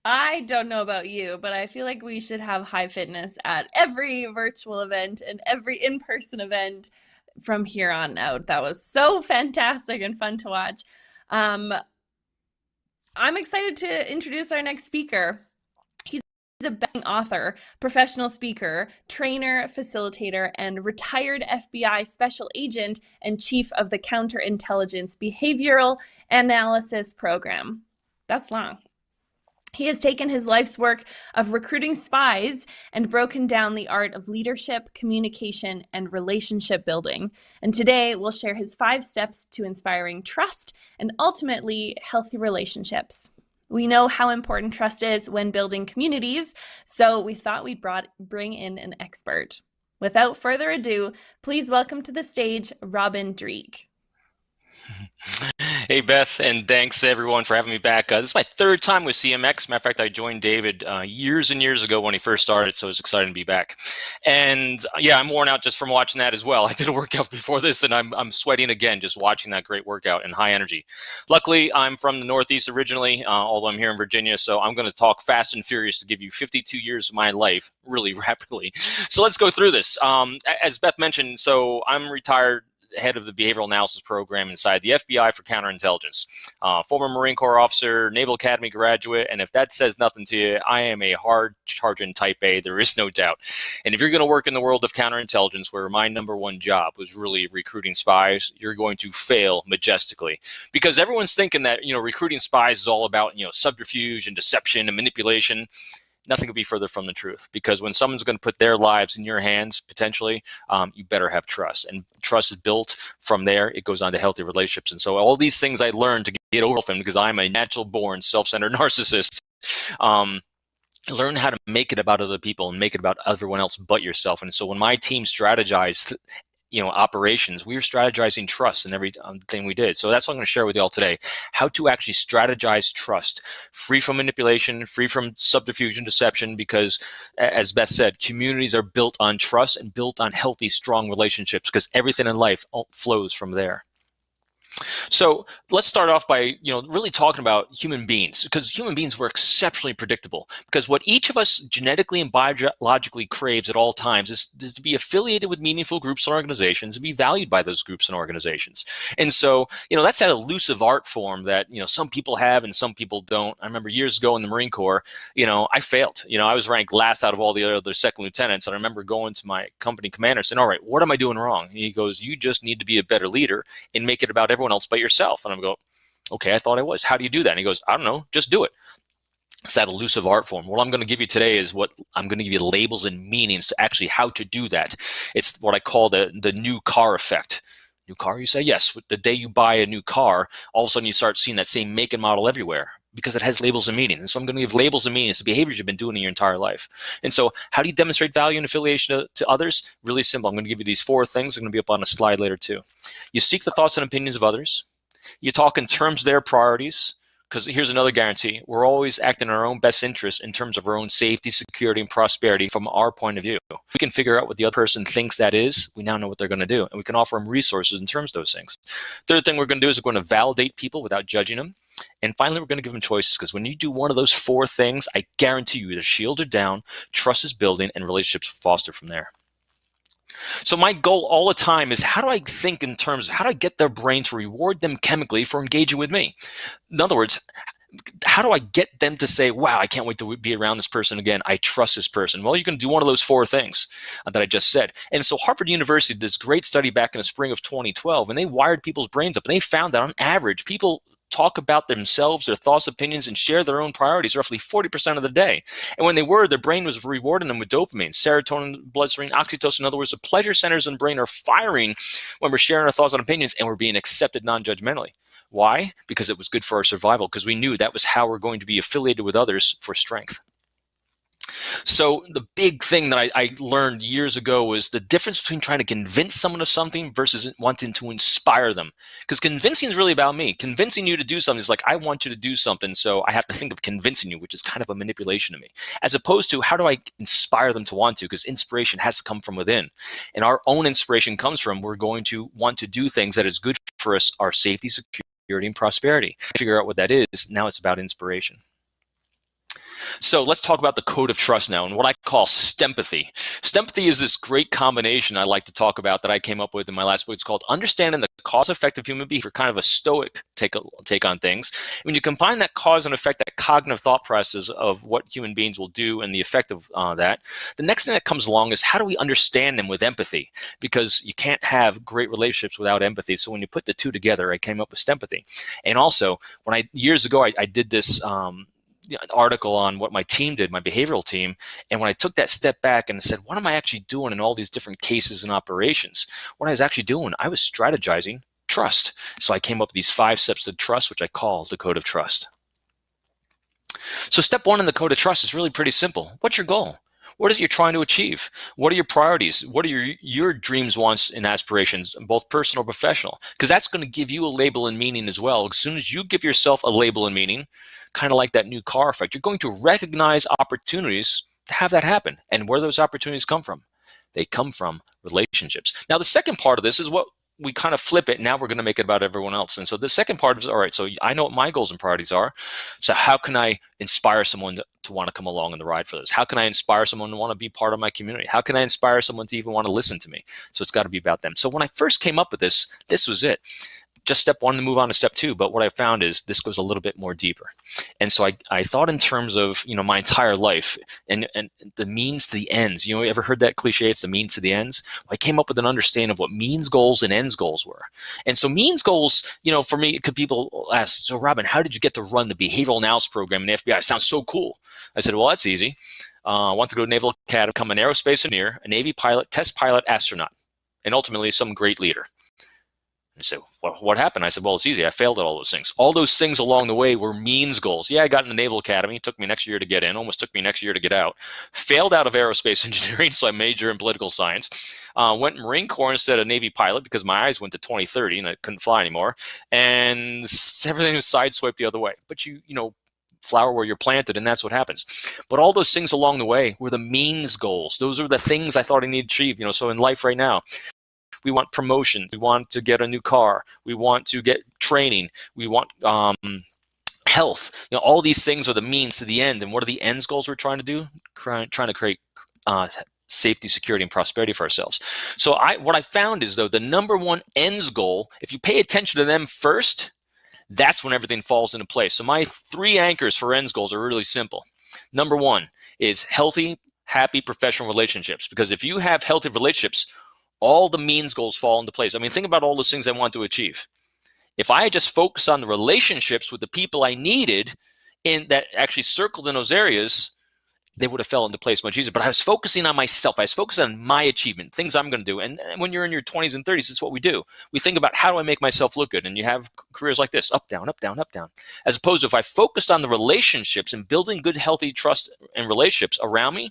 I don't know about you, but I feel like we should have high fitness at every virtual event and every in-person event from here on out. That was so fantastic and fun to watch. Um, I'm excited to introduce our next speaker. He's a best-selling author, professional speaker, trainer, facilitator, and retired FBI special agent and chief of the Counterintelligence Behavioral Analysis Program. That's long. He has taken his life's work of recruiting spies and broken down the art of leadership, communication, and relationship building. And today we'll share his 5 steps to inspiring trust and ultimately healthy relationships. We know how important trust is when building communities, so we thought we'd bring in an expert. Without further ado, please welcome to the stage Robin Dreeke. Hey, Beth, and thanks everyone for having me back. This is my 3rd time with CMX. Matter of fact, I joined David years and years ago when he first started, so it's exciting to be back. And yeah, I'm worn out just from watching that as well. I did a workout before this, and I'm sweating again just watching that great workout and high energy. Luckily, I'm from the Northeast originally, although I'm here in Virginia, so I'm going to talk fast and furious to give you 52 years of my life really rapidly. So let's go through this. As Beth mentioned, so I'm retired head of the behavioral analysis program inside the FBI for counterintelligence. Former Marine Corps officer, Naval Academy graduate, and if that says nothing to you, I am a hard-charging type A, there is no doubt. And if you're going to work in the world of counterintelligence, where my #1 job was really recruiting spies, you're going to fail majestically. Because everyone's thinking that, recruiting spies is all about, subterfuge and deception and manipulation. Nothing could be further from the truth, because when someone's going to put their lives in your hands, potentially, you better have trust. And trust is built from there. It goes on to healthy relationships. And so all these things I learned to get over them, because I'm a natural born self-centered narcissist, learn how to make it about other people and make it about everyone else but yourself. And so when my team strategized operations, we were strategizing trust in everything we did. So that's what I'm going to share with you all today, how to actually strategize trust, free from manipulation, free from subterfuge and deception, because as Beth said, communities are built on trust and built on healthy, strong relationships, because everything in life flows from there. So let's start off by, really talking about human beings, because human beings were exceptionally predictable, because what each of us genetically and biologically craves at all times is to be affiliated with meaningful groups and organizations and be valued by those groups and organizations. And so, that's that elusive art form that, some people have and some people don't. I remember years ago in the Marine Corps, I failed. I was ranked last out of all the other second lieutenants. And I remember going to my company commander saying, all right, what am I doing wrong? And he goes, you just need to be a better leader and make it about everyone else but yourself. And I'm going, okay, I thought I was. How do you do that? And he goes, I don't know, just do it. It's that elusive art form. What I'm going to give you today is what I'm going to give you labels and meanings to actually how to do that. It's what I call the new car effect. New car, you say? Yes. The day you buy a new car, all of a sudden you start seeing that same make and model everywhere, because it has labels and meaning. And so I'm going to give labels and meanings to behaviors you've been doing in your entire life. And so how do you demonstrate value and affiliation to others? Really simple. I'm going to give you these 4 things. They're going to be up on a slide later too. You seek the thoughts and opinions of others. You talk in terms of their priorities, because here's another guarantee. We're always acting in our own best interest in terms of our own safety, security, and prosperity from our point of view. We can figure out what the other person thinks that is. We now know what they're going to do, and we can offer them resources in terms of those things. Third thing we're going to do is we're going to validate people without judging them. And finally, we're going to give them choices, because when you do one of those 4 things, I guarantee you, either shield are down, trust is building, and relationships foster from there. So my goal all the time is, how do I think in terms of how do I get their brain to reward them chemically for engaging with me? In other words, how do I get them to say, wow, I can't wait to be around this person again. I trust this person. Well, you can do one of those 4 things that I just said. And so Harvard University did this great study back in the spring of 2012, and they wired people's brains up, and they found that on average, people talk about themselves, their thoughts, opinions, and share their own priorities roughly 40% of the day. And when they were, their brain was rewarding them with dopamine, serotonin, bloodstream, oxytocin. In other words, the pleasure centers in the brain are firing when we're sharing our thoughts and opinions, and we're being accepted non-judgmentally. Why? Because it was good for our survival, because we knew that was how we're going to be affiliated with others for strength. So the big thing that I learned years ago was the difference between trying to convince someone of something versus wanting to inspire them. Because convincing is really about me. Convincing you to do something is like, I want you to do something, so I have to think of convincing you, which is kind of a manipulation to me. As opposed to, how do I inspire them to want to? Because inspiration has to come from within. And our own inspiration comes from, we're going to want to do things that is good for us, our safety, security, and prosperity. Figure out what that is. Now it's about inspiration. So let's talk about the code of trust now and what I call STEMPATHY. STEMPATHY is this great combination I like to talk about that I came up with in my last book. It's called Understanding the Cause and Effect of Human Behavior, kind of a stoic take on things. When you combine that cause and effect, that cognitive thought process of what human beings will do and the effect of that, the next thing that comes along is how do we understand them with empathy? Because you can't have great relationships without empathy. So when you put the two together, I came up with STEMPATHY. And also, years ago, I did this article on what my team did, my behavioral team. And when I took that step back and said, what am I actually doing in all these different cases and operations? What I was actually doing, I was strategizing trust. So I came up with these 5 steps to trust, which I call the code of trust. So step 1 in the code of trust is really pretty simple. What's your goal? What is it you're trying to achieve? What are your priorities? What are your dreams, wants, and aspirations, both personal or professional? Because that's going to give you a label and meaning as well. As soon as you give yourself a label and meaning, kind of like that new car effect, you're going to recognize opportunities to have that happen. And where those opportunities come from? They come from relationships. Now, the second part of this is what we kind of flip it. Now we're going to make it about everyone else. And so the second part is, all right, so I know what my goals and priorities are. So how can I inspire someone to want to come along on the ride for this? How can I inspire someone to want to be part of my community? How can I inspire someone to even want to listen to me? So it's got to be about them. So when I first came up with this was it. Just step 1 to move on to step 2. But what I found is this goes a little bit more deeper. And so I thought in terms of, my entire life and the means to the ends. You ever heard that cliche? It's the means to the ends. I came up with an understanding of what means goals and ends goals were. And so means goals, for me, people ask, so Robin, how did you get to run the behavioral analysis program in the FBI? It sounds so cool. I said, well, that's easy. I want to go to Naval Academy, become an aerospace engineer, a Navy pilot, test pilot, astronaut, and ultimately some great leader. They said, well, what happened? I said, well, it's easy. I failed at all those things. All those things along the way were means goals. Yeah, I got in the Naval Academy. It took me next year to get in. Almost took me next year to get out. Failed out of aerospace engineering, so I majored in political science. Went Marine Corps instead of Navy pilot because my eyes went to 2030 and I couldn't fly anymore. And everything was sideswiped the other way. But you flower where you're planted, and that's what happens. But all those things along the way were the means goals. Those are the things I thought I needed to achieve. So in life right now, we want promotion. We want to get a new car. We want to get training. We want health. All these things are the means to the end. And what are the ends goals we're trying to do? Trying to create safety, security, and prosperity for ourselves. So what I found is, though, the number 1 ends goal, if you pay attention to them first, that's when everything falls into place. So my 3 anchors for ends goals are really simple. Number 1 is healthy, happy professional relationships. Because if you have healthy relationships, all the means goals fall into place. I mean, think about all those things I want to achieve. If I just focus on the relationships with the people I needed in that actually circled in those areas, they would have fell into place much easier. But I was focusing on myself. I was focusing on my achievement, things I'm going to do. And when you're in your 20s and 30s, it's what we do. We think about, how do I make myself look good? And you have careers like this, up, down, up, down, up, down. As opposed to if I focused on the relationships and building good, healthy trust and relationships around me,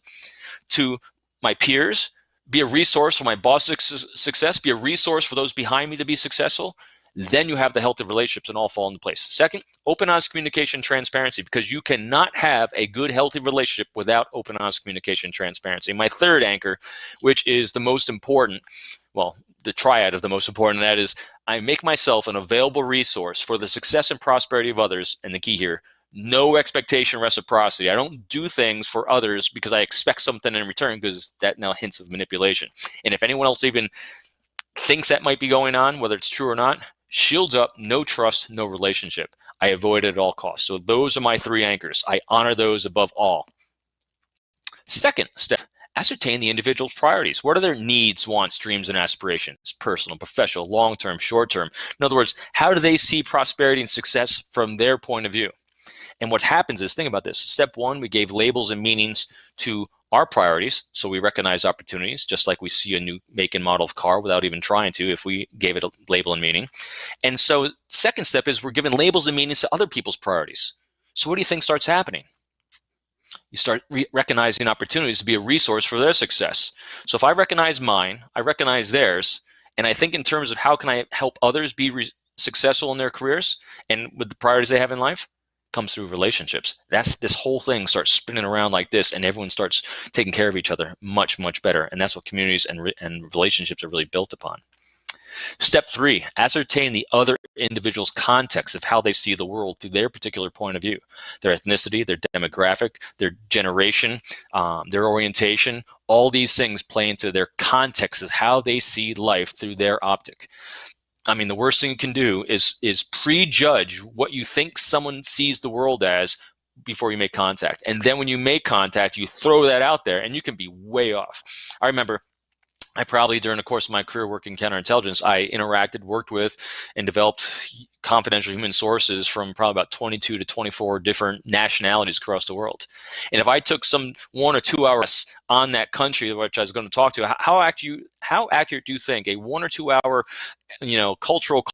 to my peers, be a resource for my boss's success, be a resource for those behind me to be successful, then you have the healthy relationships and all fall into place. Second, open, honest communication, transparency, because you cannot have a good, healthy relationship without open, honest communication, transparency. My third anchor, which is the most important, well, the triad of the most important, that is, I make myself an available resource for the success and prosperity of others, and the key here, no expectation, reciprocity. I don't do things for others because I expect something in return, because that now hints of manipulation. And if anyone else even thinks that might be going on, whether it's true or not, shields up, no trust, no relationship. I avoid it at all costs. So those are my 3 anchors. I honor those above all. Second step, ascertain the individual's priorities. What are their needs, wants, dreams, and aspirations? Personal, professional, long-term, short-term. In other words, how do they see prosperity and success from their point of view? And what happens is, think about this. Step 1, we gave labels and meanings to our priorities. So we recognize opportunities, just like we see a new make and model of car without even trying to, if we gave it a label and meaning. And so second step is we're giving labels and meanings to other people's priorities. So what do you think starts happening? You start recognizing opportunities to be a resource for their success. So if I recognize mine, I recognize theirs, and I think in terms of how can I help others be successful in their careers and with the priorities they have in life, comes through relationships. This whole thing starts spinning around like this, and everyone starts taking care of each other much, much better. And that's what communities and relationships are really built upon. Step 3, ascertain the other individual's context of how they see the world through their particular point of view, their ethnicity, their demographic, their generation, their orientation. All these things play into their context of how they see life through their optic. I mean, the worst thing you can do is prejudge what you think someone sees the world as before you make contact. And then when you make contact, you throw that out there and you can be way off. I remember I probably, during the course of my career working counterintelligence, I interacted, worked with, and developed confidential human sources from probably about 22 to 24 different nationalities across the world. And if I took some 1 or 2 hours on that country, which I was going to talk to, how accurate do you think a 1 or 2 hour, cultural?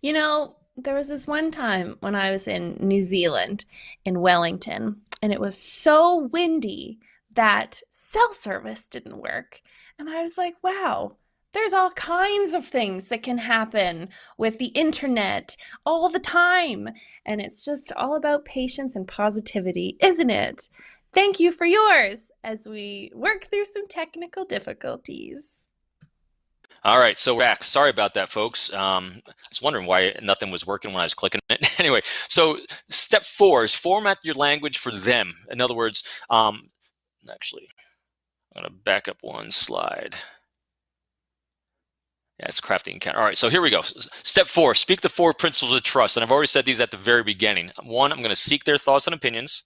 There was this one time when I was in New Zealand, in Wellington, and it was so windy that cell service didn't work. And I was like, wow, there's all kinds of things that can happen with the internet all the time. And it's just all about patience and positivity, isn't it? Thank you for yours as we work through some technical difficulties. All right, so we're back. Sorry about that, folks. I was wondering why nothing was working when I was clicking it. Anyway, so step 4 is format your language for them. In other words, actually, I'm going to back up one slide. Yeah, it's crafting encounter. All right, so here we go. Step 4, speak the 4 principles of trust. And I've already said these at the very beginning. 1, I'm going to seek their thoughts and opinions.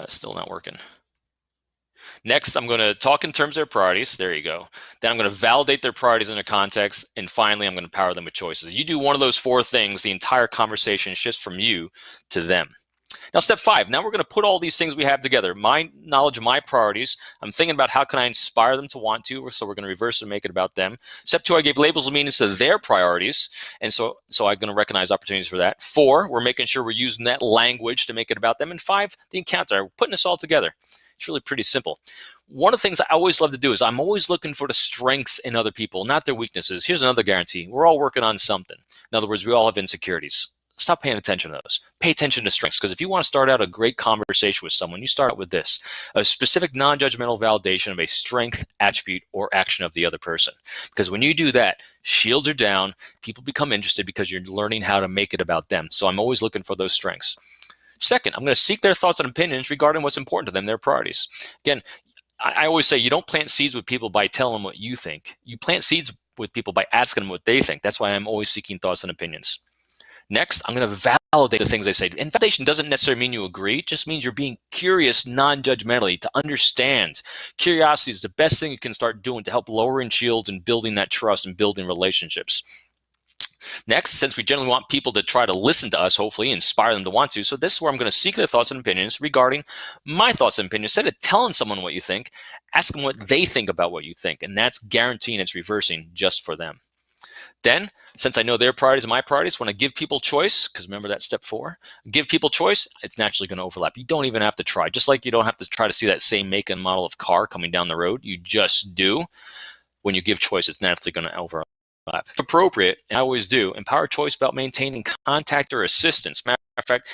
Still not working. Next, I'm going to talk in terms of their priorities. There you go. Then I'm going to validate their priorities in their context. And finally, I'm going to power them with choices. You do one of those 4 things, the entire conversation shifts from you to them. Now, step 5, now we're going to put all these things we have together. My knowledge of my priorities. I'm thinking about how can I inspire them to want to, so we're going to reverse and make it about them. Step 2, I gave labels and meanings to their priorities. And so I'm going to recognize opportunities for that. 4, we're making sure we're using that language to make it about them. And 5, the encounter. We're putting this all together. It's really pretty simple. One of the things I always love to do is I'm always looking for the strengths in other people, not their weaknesses. Here's another guarantee. We're all working on something. In other words, we all have insecurities. Stop paying attention to those. Pay attention to strengths, because if you want to start out a great conversation with someone, you start out with this: a specific non-judgmental validation of a strength, attribute, or action of the other person. Because when you do that, shields are down, people become interested because you're learning how to make it about them. So I'm always looking for those strengths. Second, I'm going to seek their thoughts and opinions regarding what's important to them, their priorities. Again, I always say you don't plant seeds with people by telling them what you think. You plant seeds with people by asking them what they think. That's why I'm always seeking thoughts and opinions. Next, I'm going to validate the things they say. And validation doesn't necessarily mean you agree. It just means you're being curious non-judgmentally to understand. Curiosity is the best thing you can start doing to help lowering shields and building that trust and building relationships. Next, since we generally want people to try to listen to us, hopefully inspire them to want to, so this is where I'm going to seek their thoughts and opinions regarding my thoughts and opinions. Instead of telling someone what you think, ask them what they think about what you think, and that's guaranteeing it's reversing just for them. Then, since I know their priorities and my priorities, when I give people choice, because remember that step 4, give people choice, it's naturally going to overlap. You don't even have to try. Just like you don't have to try to see that same make and model of car coming down the road, you just do. When you give choice, it's naturally going to overlap. If appropriate, and I always do, empower choice about maintaining contact or assistance. Matter of fact,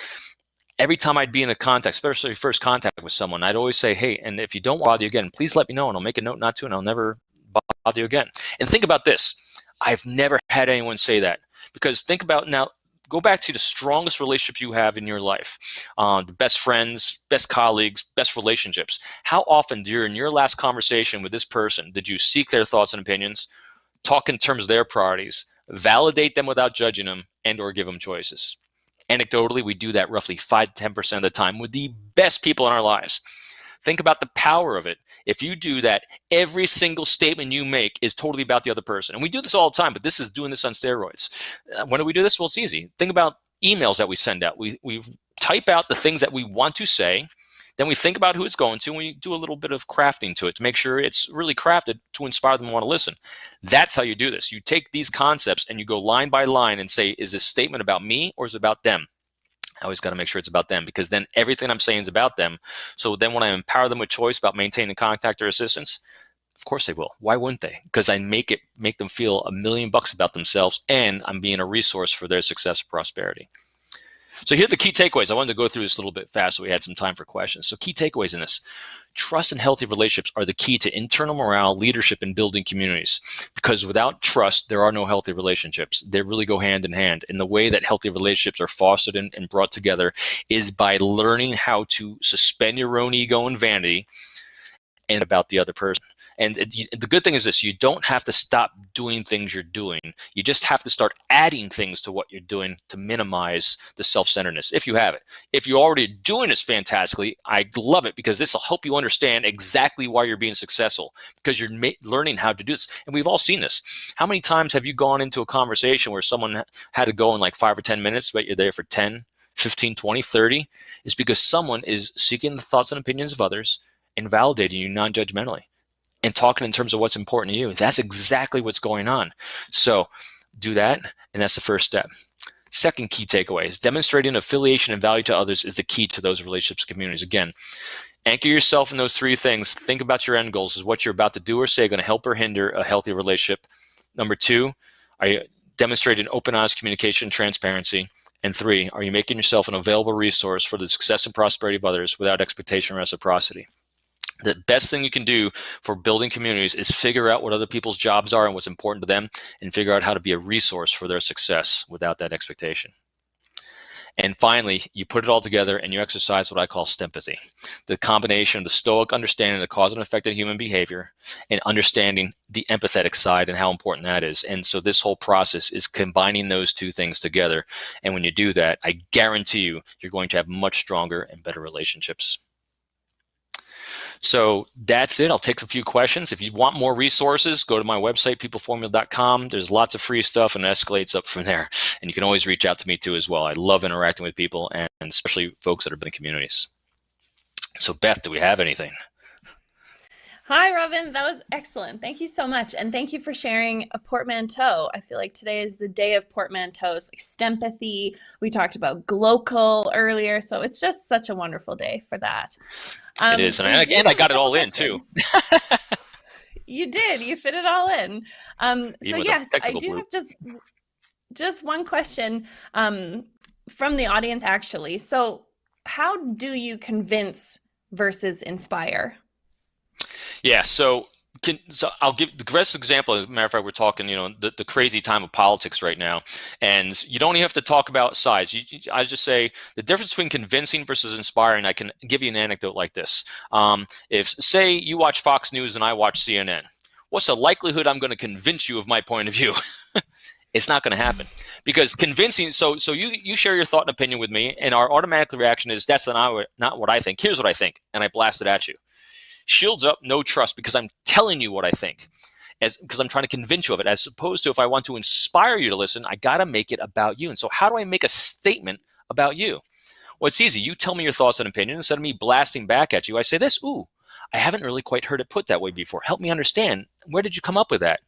every time I'd be in a contact, especially first contact with someone, I'd always say, hey, and if you don't bother you again, please let me know, and I'll make a note not to, and I'll never bother you again. And think about this. I've never had anyone say that, because think about now, go back to the strongest relationships you have in your life, the best friends, best colleagues, best relationships. How often during your last conversation with this person did you seek their thoughts and opinions, talk in terms of their priorities, validate them without judging them, and or give them choices? Anecdotally, we do that roughly 5 to 10% of the time with the best people in our lives. Think about the power of it. If you do that, every single statement you make is totally about the other person. And we do this all the time, but this is doing this on steroids. When do we do this? Well, it's easy. Think about emails that we send out. We type out the things that we want to say. Then we think about who it's going to, and we do a little bit of crafting to it to make sure it's really crafted to inspire them to want to listen. That's how you do this. You take these concepts and you go line by line and say, is this statement about me or is it about them? I always got to make sure it's about them, because then everything I'm saying is about them. So then when I empower them with choice about maintaining contact or assistance, of course they will. Why wouldn't they? Because I make them feel $1 million about themselves, and I'm being a resource for their success and prosperity. So here are the key takeaways. I wanted to go through this a little bit fast so we had some time for questions. So key takeaways in this. Trust and healthy relationships are the key to internal morale, leadership, and building communities. Because without trust, there are no healthy relationships. They really go hand in hand. And the way that healthy relationships are fostered and brought together is by learning how to suspend your own ego and vanity and about the other person. And the good thing is this: you don't have to stop doing things you're doing. You just have to start adding things to what you're doing to minimize the self-centeredness, if you have it. If you're already doing this fantastically, I love it, because this will help you understand exactly why you're being successful, because you're learning how to do this. And we've all seen this. How many times have you gone into a conversation where someone had to go in like 5 or 10 minutes, but you're there for 10, 15, 20, 30? It's because someone is seeking the thoughts and opinions of others and validating you non-judgmentally and talking in terms of what's important to you. That's exactly what's going on. So do that, and that's the first step. Second key takeaway is demonstrating affiliation and value to others is the key to those relationships, communities. Again, anchor yourself in those 3 things. Think about your end goals. Is what you're about to do or say going to help or hinder a healthy relationship? Number 2, are you demonstrating open, honest communication, transparency? And 3, are you making yourself an available resource for the success and prosperity of others without expectation or reciprocity? The best thing you can do for building communities is figure out what other people's jobs are and what's important to them, and figure out how to be a resource for their success without that expectation. And finally, you put it all together and you exercise what I call STEMPATHY, the combination of the stoic understanding of the cause and effect of human behavior and understanding the empathetic side and how important that is. And so this whole process is combining those 2 things together. And when you do that, I guarantee you, you're going to have much stronger and better relationships. So that's it. I'll take a few questions. If you want more resources, go to my website, peopleformula.com. There's lots of free stuff, and it escalates up from there. And you can always reach out to me too as well. I love interacting with people, and especially folks that are in communities. So Beth, do we have anything? Hi, Robin. That was excellent. Thank you so much. And thank you for sharing a portmanteau. I feel like today is the day of portmanteaus, like STEMPATHY. We talked about glocal earlier. So it's just such a wonderful day for that. It is. And I got it all in too. You did. You fit it all in. So yes, I do have just one question from the audience, actually. So how do you convince versus inspire? Yeah, so I'll give the best example. As a matter of fact, we're talking, the crazy time of politics right now, and you don't even have to talk about sides. I just say the difference between convincing versus inspiring. I can give you an anecdote like this. If, say, you watch Fox News and I watch CNN, what's the likelihood I'm going to convince you of my point of view? It's not going to happen, because convincing. So you share your thought and opinion with me, and our automatic reaction is that's not what I think. Here's what I think, and I blast it at you. Shields up, no trust, because I'm telling you what I think, because I'm trying to convince you of it, as opposed to if I want to inspire you to listen, I got to make it about you. And so how do I make a statement about you? Well, it's easy. You tell me your thoughts and opinions. Instead of me blasting back at you, I say this: ooh, I haven't really quite heard it put that way before. Help me understand. Where did you come up with that?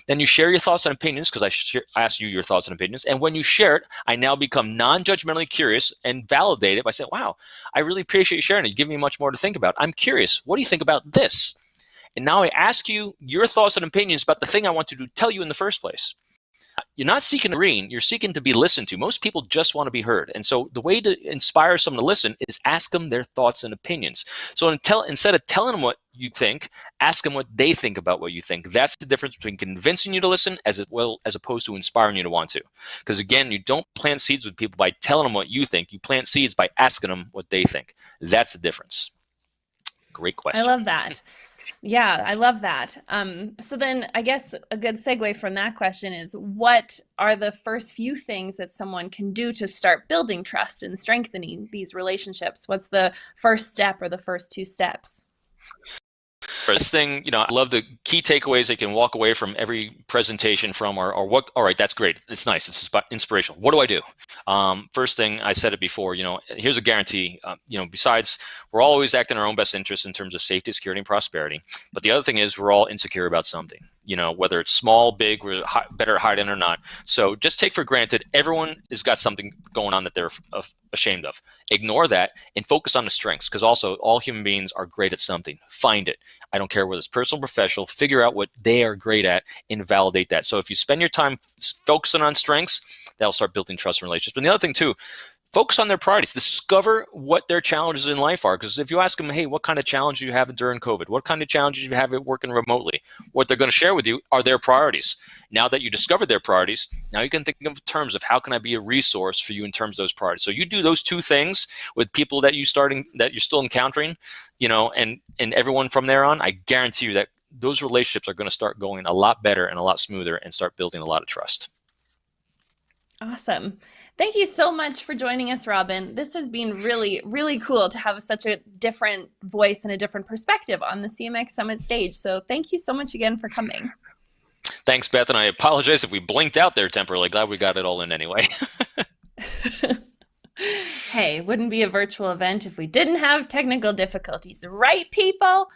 Then you share your thoughts and opinions, because I ask you your thoughts and opinions. And when you share it, I now become non-judgmentally curious and validate it by saying, wow, I really appreciate you sharing it. You give me much more to think about. I'm curious. What do you think about this? And now I ask you your thoughts and opinions about the thing I wanted to tell you in the first place. You're not seeking to agree, you're seeking to be listened to. Most people just want to be heard. And so the way to inspire someone to listen is ask them their thoughts and opinions. So instead of telling them what you think, ask them what they think about what you think. That's the difference between convincing you to listen as opposed to inspiring you to want to. Because again, you don't plant seeds with people by telling them what you think. You plant seeds by asking them what they think. That's the difference. Great question. I love that. Yeah, I love that. So then I guess a good segue from that question is, what are the first few things that someone can do to start building trust and strengthening these relationships? What's the first step or the first 2 steps? First thing, I love the key takeaways they can walk away from every presentation from are what, all right, that's great. It's nice. It's inspirational. What do I do? First thing, I said it before, here's a guarantee, besides we're always acting in our own best interest in terms of safety, security, and prosperity. But the other thing is we're all insecure about something, whether it's small, big, we're better hide in or not. So just take for granted everyone has got something going on that they're ashamed of. Ignore that and focus on the strengths, because also all human beings are great at something. Find it. I don't care whether it's personal or professional. Figure out what they are great at and validate that. So if you spend your time focusing on strengths, that'll start building trust and relationships. But the other thing too, focus on their priorities. Discover what their challenges in life are. Because if you ask them, hey, what kind of challenges do you have during COVID? What kind of challenges do you have working remotely? What they're going to share with you are their priorities. Now that you discovered their priorities, now you can think of terms of how can I be a resource for you in terms of those priorities. So you do those two things with people that you're still encountering, and everyone from there on, I guarantee you that those relationships are going to start going a lot better and a lot smoother and start building a lot of trust. Awesome. Thank you so much for joining us, Robin. This has been really, really cool to have such a different voice and a different perspective on the CMX Summit stage. So thank you so much again for coming. Thanks, Beth, and I apologize if we blinked out there temporarily. Glad we got it all in anyway. Hey, wouldn't be a virtual event if we didn't have technical difficulties, right, people?